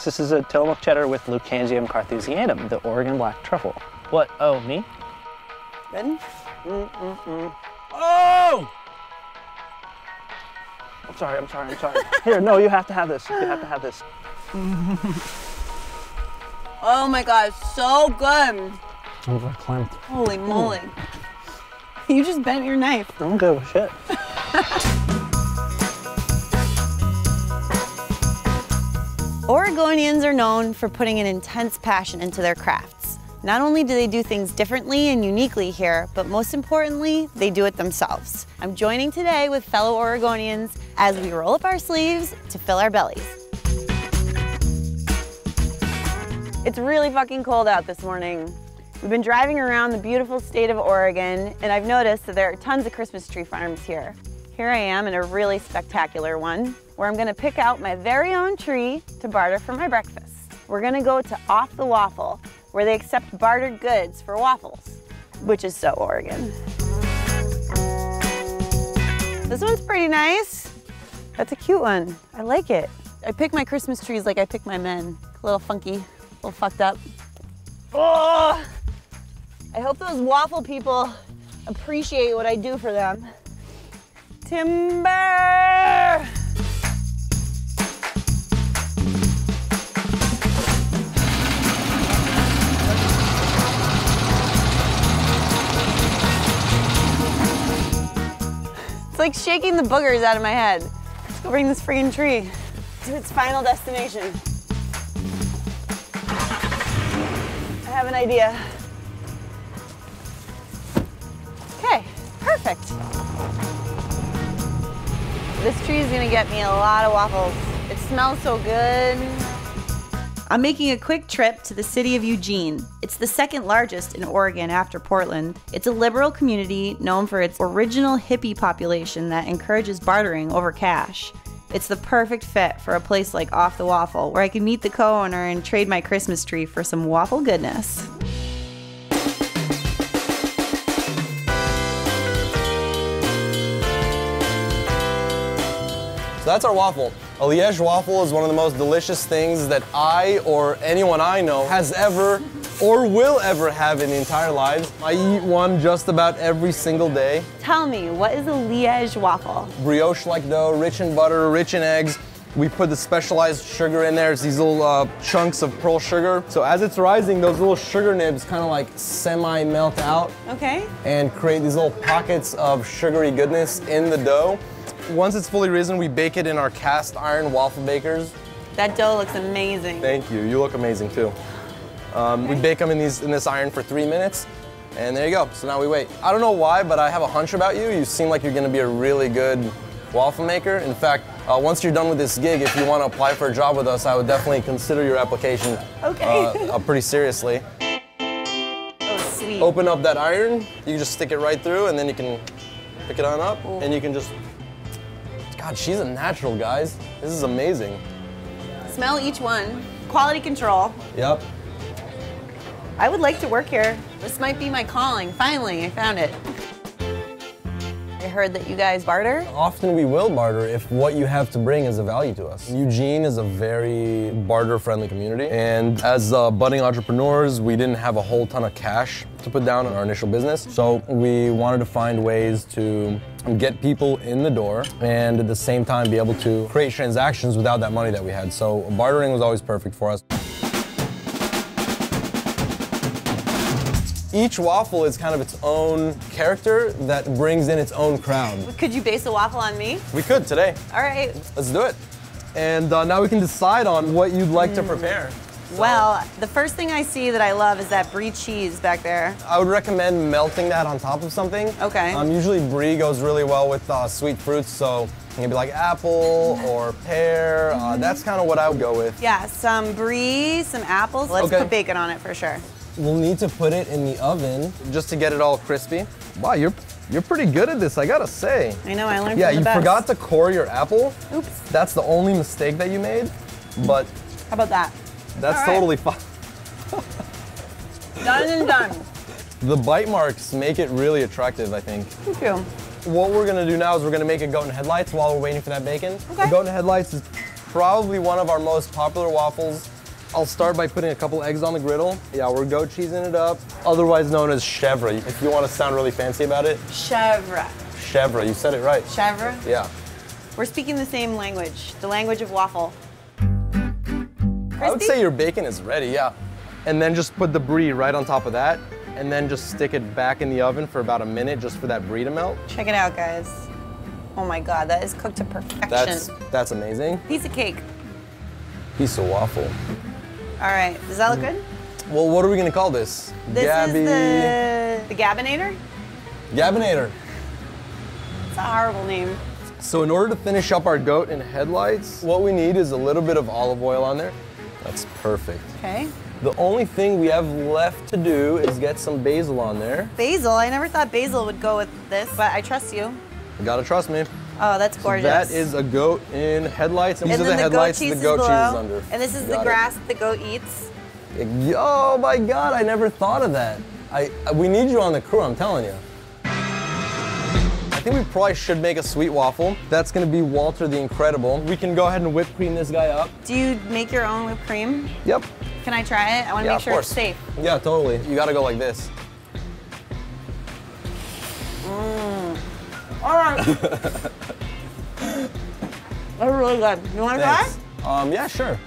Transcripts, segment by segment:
This is a Tillamook cheddar with Leucangium carthusianum, the Oregon black truffle. What? Oh, me? Good? Oh! I'm sorry. Here, no, you have to have this. You have to have this. Oh my God, so good. I'm gonna climb. Holy moly. You just bent your knife. I don't give a shit. Oregonians are known for putting an intense passion into their crafts. Not only do they do things differently and uniquely here, but most importantly, they do it themselves. I'm joining today with fellow Oregonians as we roll up our sleeves to fill our bellies. It's really fucking cold out this morning. We've been driving around the beautiful state of Oregon, and I've noticed that there are tons of Christmas tree farms here. Here I am in a really spectacular one, where I'm gonna pick out my very own tree to barter for my breakfast. We're gonna go to Off the Waffle, where they accept bartered goods for waffles, which is so Oregon. This one's pretty nice. That's a cute one. I like it. I pick my Christmas trees like I pick my men. A little funky, a little fucked up. Oh! I hope those waffle people appreciate what I do for them. Timber! It's like shaking the boogers out of my head. Let's go bring this friggin' tree to its final destination. I have an idea. Okay, perfect. This tree is gonna get me a lot of waffles. It smells so good. I'm making a quick trip to the city of Eugene. It's the second largest in Oregon after Portland. It's a liberal community known for its original hippie population that encourages bartering over cash. It's the perfect fit for a place like Off the Waffle, where I can meet the co-owner and trade my Christmas tree for some waffle goodness. So that's our waffle. A Liège waffle is one of the most delicious things that I or anyone I know has ever or will ever have in the entire lives. I eat one just about every single day. Tell me, what is a Liège waffle? Brioche-like dough, rich in butter, rich in eggs. We put the specialized sugar in there. It's these little chunks of pearl sugar. So as it's rising, those little sugar nibs kind of like semi-melt out. Okay. And create these little pockets of sugary goodness in the dough. Once it's fully risen, we bake it in our cast iron waffle bakers. That dough looks amazing. Thank you. You look amazing too. We bake them in this iron for 3 minutes, and there you go. So now we wait. I don't know why, but I have a hunch about you. You seem like you're going to be a really good waffle maker. In fact, once you're done with this gig, if you want to apply for a job with us, I would definitely consider your application pretty seriously. Oh, sweet. Open up that iron. You can just stick it right through, and then you can pick it on up, and you can just... God, she's a natural, guys. This is amazing. Smell each one. Quality control. Yep. I would like to work here. This might be my calling. Finally, I found it. I heard that you guys barter. Often we will barter if what you have to bring is of value to us. Eugene is a very barter-friendly community, and as budding entrepreneurs, we didn't have a whole ton of cash to put down on our initial business, so we wanted to find ways to get people in the door and at the same time be able to create transactions without that money that we had. So bartering was always perfect for us. Each waffle is kind of its own character that brings in its own crowd. Could you base a waffle on me? We could today. All right. Let's do it. And now we can decide on what you'd like to prepare. So, well, the first thing I see that I love is that brie cheese back there. I would recommend melting that on top of something. Okay. Usually brie goes really well with sweet fruits, so maybe like apple or pear. That's kind of what I would go with. Yeah, some brie, some apples. Let's put bacon on it for sure. We'll need to put it in the oven just to get it all crispy. Wow, you're pretty good at this, I gotta say. I know, I learned from the Yeah, you best. forgot to core your apple. Oops. That's the only mistake that you made, but... How about that? That's totally fine. Done and done. The bite marks make it really attractive, I think. Thank you. What we're gonna do now is we're gonna make a goat and headlights while we're waiting for that bacon. Okay. The goat and headlights is probably one of our most popular waffles I'll start by putting a couple eggs on the griddle. Yeah, we're goat cheesing it up, otherwise known as chèvre. If you want to sound really fancy about it. Chèvre. Chèvre, you said it right. Chèvre? Yeah. We're speaking the same language, the language of waffle. I would say your bacon is ready, yeah. And then just put the brie right on top of that, and then just stick it back in the oven for about a minute just for that brie to melt. Check it out, guys. Oh my God, that is cooked to perfection. That's amazing. Piece of cake. Piece of waffle. All right, does that look good? Well, what are we gonna call this? This is the Gabinator? Gabinator. It's a horrible name. So in order to finish up our goat in headlights, what we need is a little bit of olive oil on there. That's perfect. Okay. The only thing we have left to do is get some basil on there. Basil? I never thought basil would go with this, but I trust you. You gotta trust me. Oh, that's gorgeous. So that is a goat in headlights, and these are the headlights, the goat cheese is under. And this is the grass that the goat eats. Oh my God, I never thought of that. We need you on the crew, I'm telling you. I think we probably should make a sweet waffle. That's gonna be Walter the Incredible. We can go ahead and whip cream this guy up. Do you make your own whipped cream? Yep. Can I try it? I wanna make sure it's safe. Yeah, totally. You gotta go like this. All right. That's really good. You wanna try? Yeah, sure.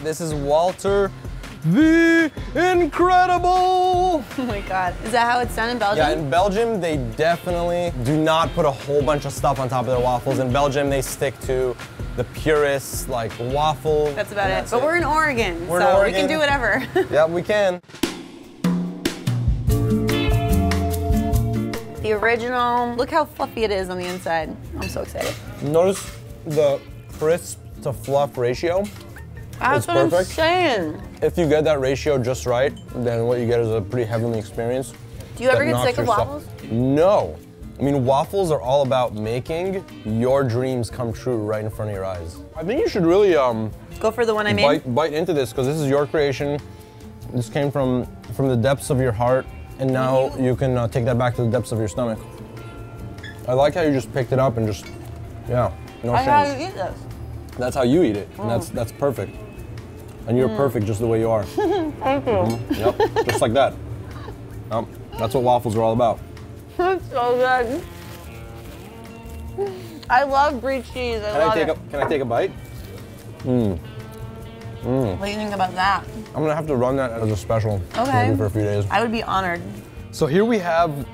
This is Walter the Incredible. Oh my God. Is that how it's done in Belgium? Yeah, in Belgium, they definitely do not put a whole bunch of stuff on top of their waffles. In Belgium, they stick to the purest, like, waffle. That's about it. But we're in Oregon, we can do whatever. Yeah, we can. The original, look how fluffy it is on the inside. I'm so excited. Notice the crisp to fluff ratio. That's what I'm saying. If you get that ratio just right, then what you get is a pretty heavenly experience. Do you ever get sick of waffles? No. I mean, waffles are all about making your dreams come true right in front of your eyes. I think you should really go for the one I made. Bite into this, because this is your creation. This came from the depths of your heart, and now you can take that back to the depths of your stomach. I like how you just picked it up and just, yeah, no shame. That's how you eat this. That's how you eat it, and that's perfect. And you're perfect just the way you are. Thank you. Yep, just like that. That's what waffles are all about. It's so good. I love brie cheese. Can I take a bite? What do you think about that? I'm gonna have to run that as a special. Okay. Maybe for a few days. I would be honored. So here we have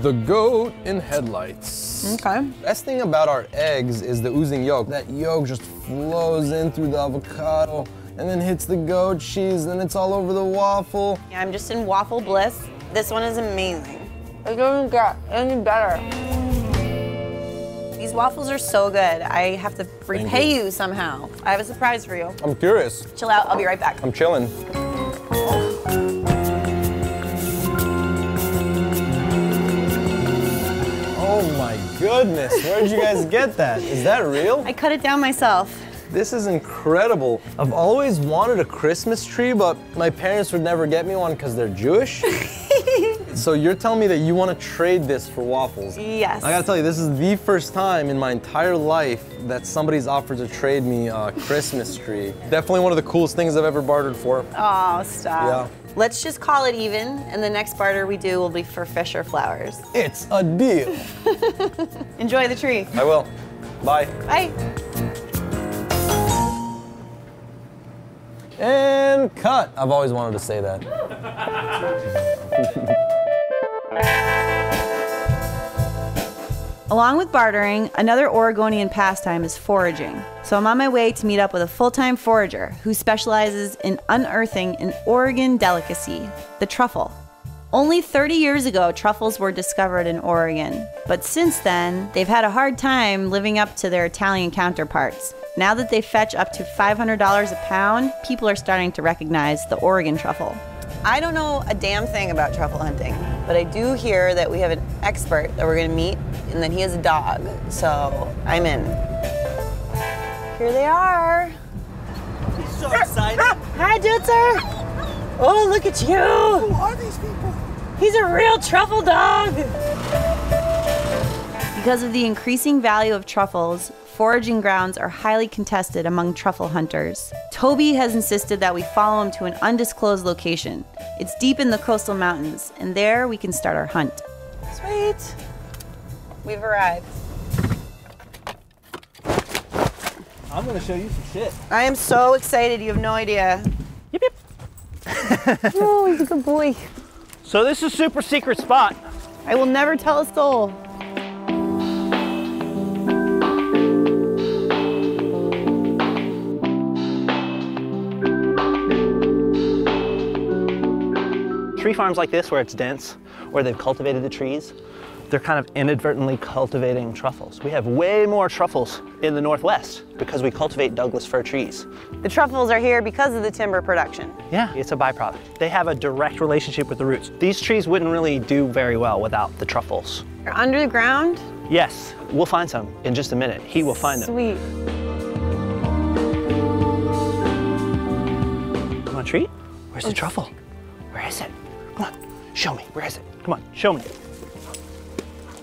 the goat in headlights. Okay. Best thing about our eggs is the oozing yolk. That yolk just flows in through the avocado and then hits the goat cheese, and it's all over the waffle. Yeah, I'm just in waffle bliss. This one is amazing. It doesn't get any better. These waffles are so good. I have to repay you somehow. I have a surprise for you. I'm curious. Chill out, I'll be right back. I'm chilling. Oh my goodness, where'd you guys get that? Is that real? I cut it down myself. This is incredible. I've always wanted a Christmas tree, but my parents would never get me one because they're Jewish. So you're telling me that you want to trade this for waffles? Yes. I gotta tell you, this is the first time in my entire life that somebody's offered to trade me a Christmas tree. Definitely one of the coolest things I've ever bartered for. Oh, stop. Yeah. Let's just call it even, and the next barter we do will be for fish or flowers. It's a deal. Enjoy the tree. I will. Bye. Bye. And cut. I've always wanted to say that. Along with bartering, another Oregonian pastime is foraging. So I'm on my way to meet up with a full-time forager who specializes in unearthing an Oregon delicacy, the truffle. Only 30 years ago, truffles were discovered in Oregon, but since then, they've had a hard time living up to their Italian counterparts. Now that they fetch up to $500 a pound, people are starting to recognize the Oregon truffle. I don't know a damn thing about truffle hunting, but I do hear that we have an expert that we're gonna meet, and that he has a dog, so I'm in. Here they are. So excited. Hi, Dutzer. Oh, look at you. Who are these people? He's a real truffle dog. You Because of the increasing value of truffles, foraging grounds are highly contested among truffle hunters. Toby has insisted that we follow him to an undisclosed location. It's deep in the coastal mountains, and there we can start our hunt. Sweet. We've arrived. I'm gonna show you some shit. I am so excited, you have no idea. Yip, yip. Oh, he's a good boy. So this is a super secret spot. I will never tell a soul. Tree farms like this, where it's dense, where they've cultivated the trees, they're kind of inadvertently cultivating truffles. We have way more truffles in the Northwest because we cultivate Douglas fir trees. The truffles are here because of the timber production. Yeah, it's a byproduct. They have a direct relationship with the roots. These trees wouldn't really do very well without the truffles. They're under the ground? Yes, we'll find some in just a minute. He will find them. Sweet. Come on, tree. Where's the truffle? Where is it? Come on, show me. Where is it? Come on, show me.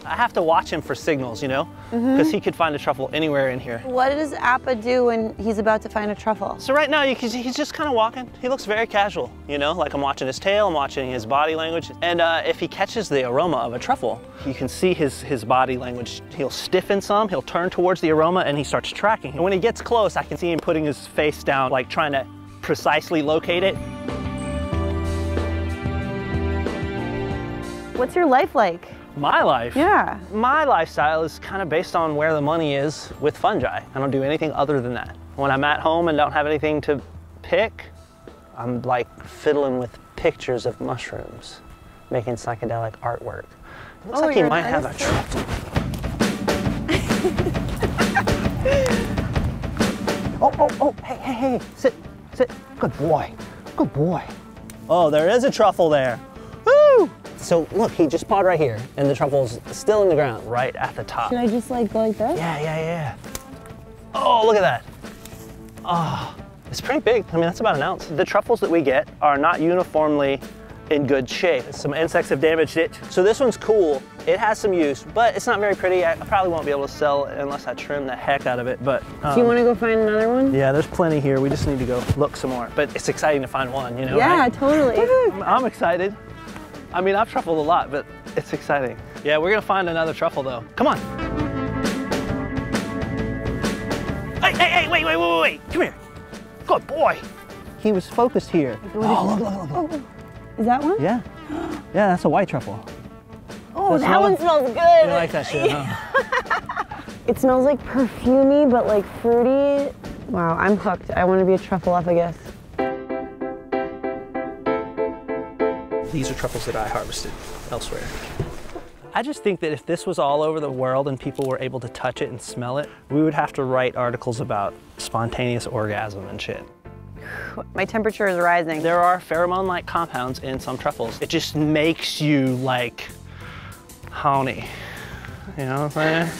I have to watch him for signals, you know? Because he could find a truffle anywhere in here. What does Appa do when he's about to find a truffle? So right now, he's just kind of walking. He looks very casual, you know? Like I'm watching his tail, I'm watching his body language. And if he catches the aroma of a truffle, you can see his body language. He'll stiffen some, he'll turn towards the aroma, and he starts tracking. And when he gets close, I can see him putting his face down, like trying to precisely locate it. What's your life like? My life? Yeah. My lifestyle is kind of based on where the money is with fungi. I don't do anything other than that. When I'm at home and don't have anything to pick, I'm like fiddling with pictures of mushrooms, making psychedelic artwork. It looks like he might have a truffle. Oh, hey, sit. Good boy, good boy. Oh, there is a truffle there. Woo! So look, he just pawed right here, and the truffle's still in the ground, right at the top. Should I just like go like this? Yeah. Oh, look at that. Oh, it's pretty big. I mean, that's about an ounce. The truffles that we get are not uniformly in good shape. Some insects have damaged it. So this one's cool. It has some use, but it's not very pretty. I probably won't be able to sell it unless I trim the heck out of it, but. Do you want to go find another one? Yeah, there's plenty here. We just need to go look some more. But it's exciting to find one, you know, Yeah, right? totally. I'm excited. I mean, I've truffled a lot, but it's exciting. Yeah, we're gonna find another truffle though. Come on. Hey, wait. Come here. Good boy. He was focused here. Oh, look. Is that one? Yeah, that's a white truffle. Oh, that one smells good. You like that shit, huh? It smells like perfumey, but like fruity. Wow, I'm hooked. I want to be a truffleophagus. These are truffles that I harvested elsewhere. I just think that if this was all over the world and people were able to touch it and smell it, we would have to write articles about spontaneous orgasm and shit. My temperature is rising. There are pheromone-like compounds in some truffles. It just makes you like horny. You know what I'm saying?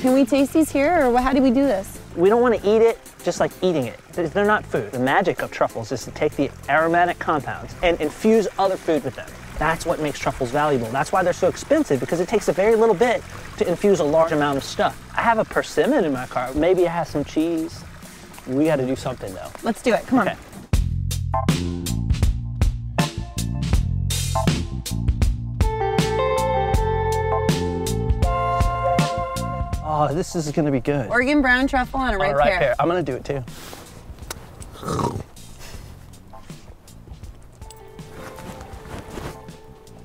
Can we taste these here, or how do we do this? We don't want to eat it just like eating it. They're not food. The magic of truffles is to take the aromatic compounds and infuse other food with them. That's what makes truffles valuable. That's why they're so expensive, because it takes a very little bit to infuse a large amount of stuff. I have a persimmon in my car. Maybe it has some cheese. We got to do something though. Let's do it. Come on. Okay. Oh, this is gonna be good. Oregon brown truffle on a ripe pear. I'm gonna do it too.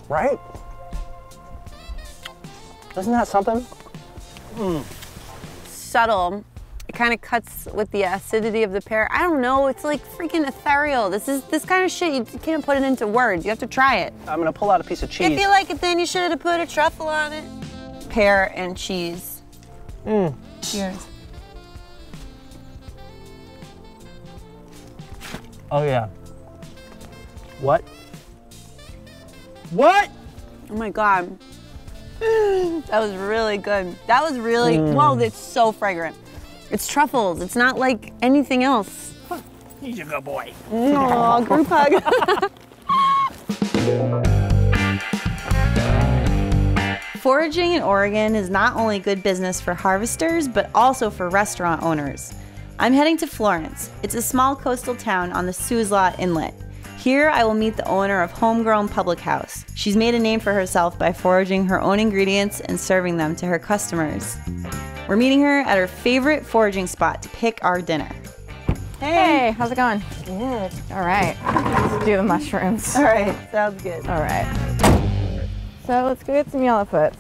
Right? Isn't that something? Subtle. It kind of cuts with the acidity of the pear. I don't know, it's like freaking ethereal. This kind of shit, you can't put it into words. You have to try it. I'm gonna pull out a piece of cheese. If you like it, then you should have put a truffle on it. Pear and cheese. Cheers. Oh yeah. What? What? Oh my God. That was really good. That was really, whoa, that's so fragrant. It's truffles, it's not like anything else. He's a good boy. Aw, group hug. Foraging in Oregon is not only good business for harvesters, but also for restaurant owners. I'm heading to Florence. It's a small coastal town on the Suislot Inlet. Here, I will meet the owner of Homegrown Public House. She's made a name for herself by foraging her own ingredients and serving them to her customers. We're meeting her at her favorite foraging spot to pick our dinner. Hey, how's it going? Good. All right, let's do the mushrooms. All right, sounds good. All right. So let's go get some yellowfoots.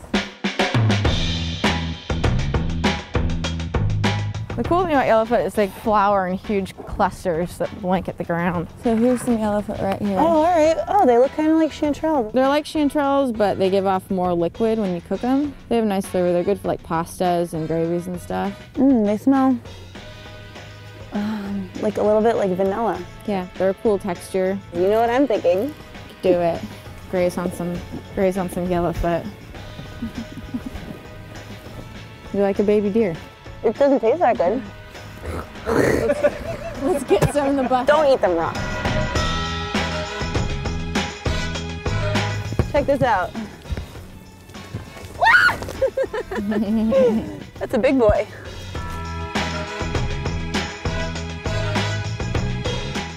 The cool thing about yellowfoot is they flower in huge clusters that blanket the ground. So here's some yellowfoot right here. Oh, all right. Oh, they look kind of like chanterelles. They're like chanterelles, but they give off more liquid when you cook them. They have a nice flavor. They're good for like pastas and gravies and stuff. They smell like a little bit like vanilla. Yeah, they're a cool texture. You know what I'm thinking? Do it. Graze on some yellowfoot. You're like a baby deer. It doesn't taste that good. Let's get some in the bucket. Don't eat them raw. Check this out. That's a big boy.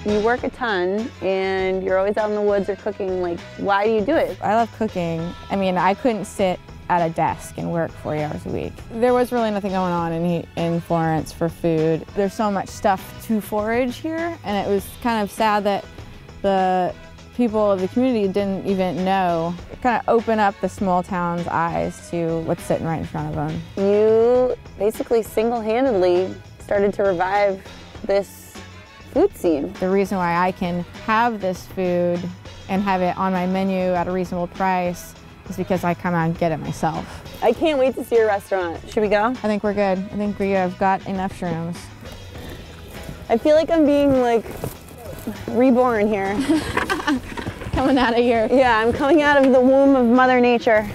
You work a ton and you're always out in the woods or cooking. Like, why do you do it? I love cooking. I mean, I couldn't sit at a desk and work 40 hours a week. There was really nothing going on in Florence for food. There's so much stuff to forage here, and it was kind of sad that the people of the community didn't even know. It kind of opened up the small town's eyes to what's sitting right in front of them. You basically single-handedly started to revive this food scene. The reason why I can have this food and have it on my menu at a reasonable price is because I come out and get it myself. I can't wait to see your restaurant. Should we go? I think we're good. I think we have got enough shrooms. I feel like I'm being like reborn here. Coming out of here. Yeah, I'm coming out of the womb of Mother Nature.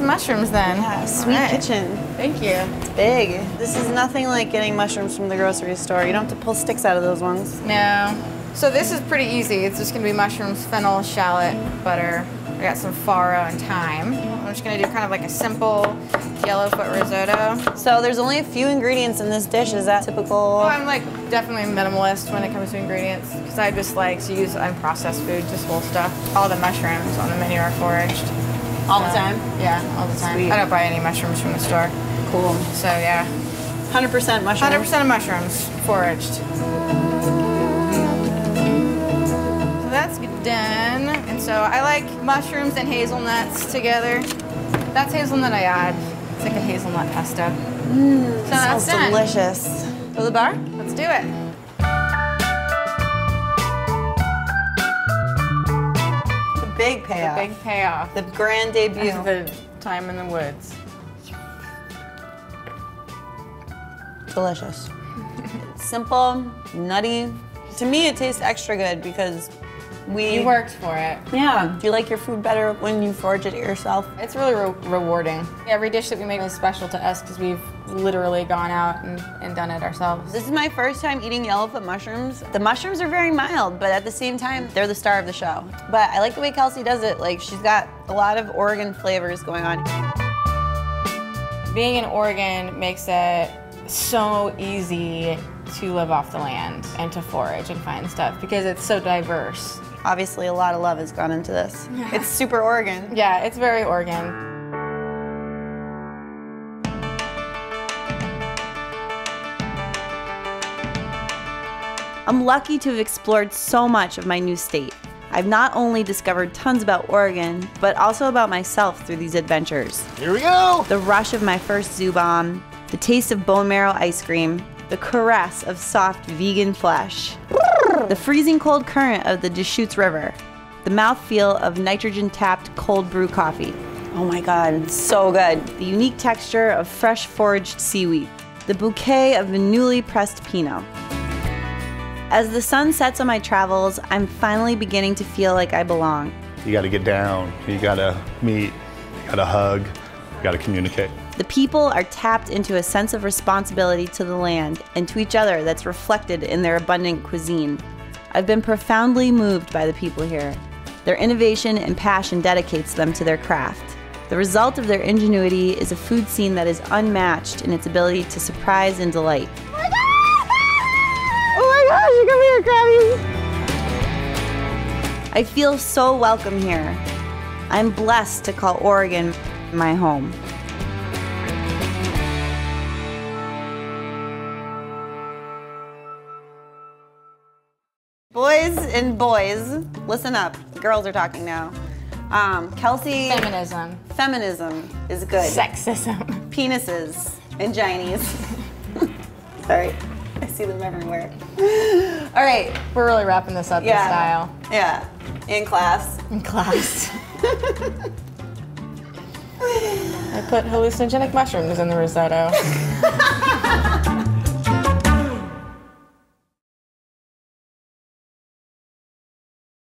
Mushrooms then. Yeah, sweet kitchen. Thank you. It's big. This is nothing like getting mushrooms from the grocery store. You don't have to pull sticks out of those ones. No. So this is pretty easy. It's just gonna be mushrooms, fennel, shallot, butter. I got some farro and thyme. I'm just gonna do kind of like a simple yellowfoot risotto. So there's only a few ingredients in this dish. Is that typical? Oh, I'm like definitely minimalist when it comes to ingredients because I just like to use unprocessed food, just whole stuff. All the mushrooms on the menu are foraged. All the time? Yeah, all the time. Sweet. I don't buy any mushrooms from the store. Cool. So yeah. 100% mushrooms? 100% of mushrooms, foraged. So that's done. And so I like mushrooms and hazelnuts together. That's hazelnut I add. It's like a hazelnut pesto. So that's done. Delicious. To the bar? Let's do it. Big payoff. The big payoff. The grand debut. The time in the woods. Delicious. Simple, nutty. To me, it tastes extra good because you worked for it. Yeah. Do you like your food better when you forage it yourself? It's really rewarding. Every dish that we make is special to us because we've literally gone out and done it ourselves. This is my first time eating yellowfoot mushrooms. The mushrooms are very mild, but at the same time, they're the star of the show. But I like the way Kelsey does it. Like, she's got a lot of Oregon flavors going on. Being in Oregon makes it so easy to live off the land and to forage and find stuff because it's so diverse. Obviously, a lot of love has gone into this. It's super Oregon. Yeah, it's very Oregon. I'm lucky to have explored so much of my new state. I've not only discovered tons about Oregon, but also about myself through these adventures. Here we go! The rush of my first zoo bomb, the taste of bone marrow ice cream, the caress of soft vegan flesh, the freezing cold current of the Deschutes River, the mouthfeel of nitrogen-tapped cold brew coffee. Oh my God, it's so good. The unique texture of fresh foraged seaweed, the bouquet of the newly pressed Pinot. As the sun sets on my travels, I'm finally beginning to feel like I belong. You gotta get down, you gotta meet, you gotta hug, you gotta communicate. The people are tapped into a sense of responsibility to the land and to each other that's reflected in their abundant cuisine. I've been profoundly moved by the people here. Their innovation and passion dedicates them to their craft. The result of their ingenuity is a food scene that is unmatched in its ability to surprise and delight. Oh my gosh, come here, Krabby! I feel so welcome here. I'm blessed to call Oregon my home. Boys and boys, listen up. Girls are talking now. Kelsey. Feminism is good. Sexism. Penises and ginies. Sorry, I see them everywhere. All right. We're really wrapping this up in style. Yeah, in class. In class. I put hallucinogenic mushrooms in the risotto.